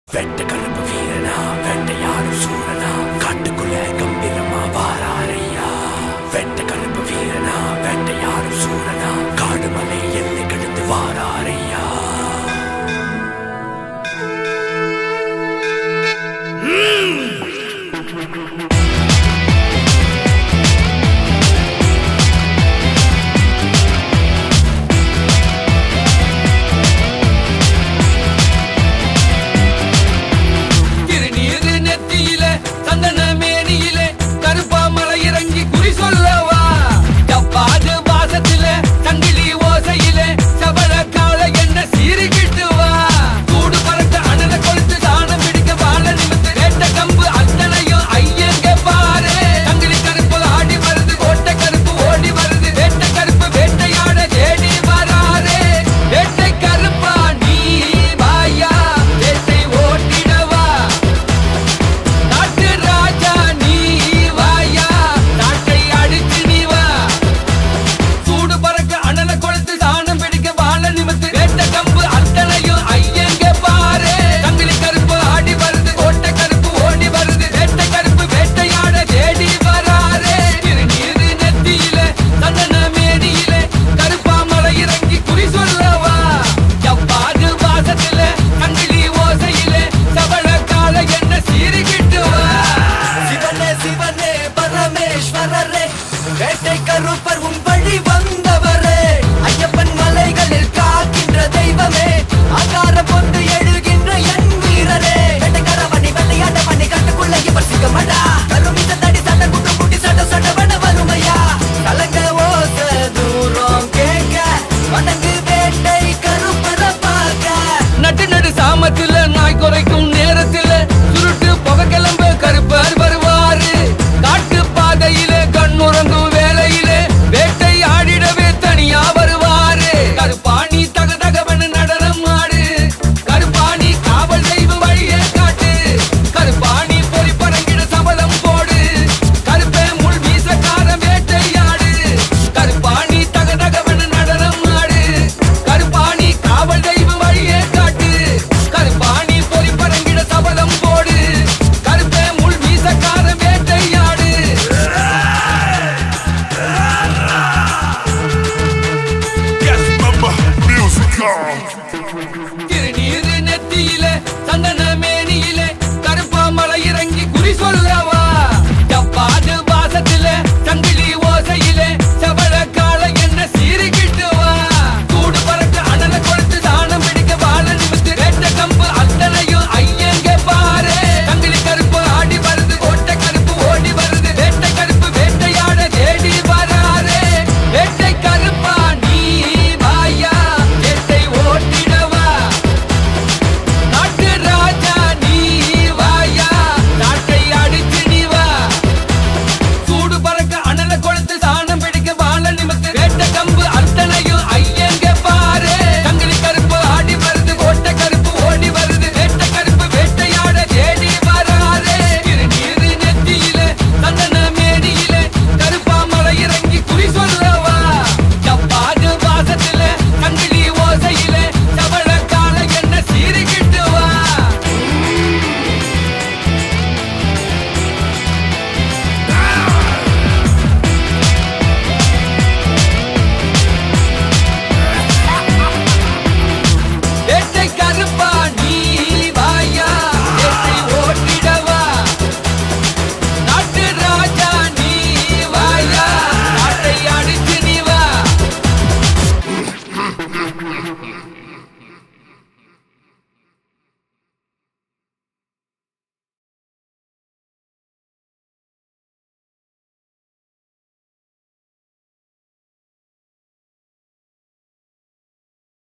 வெட்ட கருப்பு வீரனா வேட்டையாடும் சூரனா காட்டுக்குள்ள கம்பீரமா வாராரையா. வெட்ட கருப்பு வீரனா வேட்டையாடும் சூரனா காடு மலை எல்லை கடந்து வாராரையா. வேட்டை கருப்பர் உன் வழி வந்தவரே, ஐயப்பன் மலைகளில் காக்கின்ற தெய்வமே, ஆகார பொந்து எழுகின்ற என் வீரரே. வேட்டைக்கார பண்ணி வேட்டையாட பண்ணி கட்டுக்குள்ள இவர் சிக்கமடா, கருமித்த தடி சட்ட குட்டு குட்டி சட்ட சட்டவன வறுமையா. கலங்க ஓச தூரம் கேட்க வணங்கு வேட்டை கருப்பர பார்க்க. நட்டு நடு சாமத்துல நாய் குறைக்கும் நேரத்துல சுருட்டு புகை கிளம்ப கருப்பர் வருவாரு. காட்டு பாதையில கண்ணுறங்கும் Music.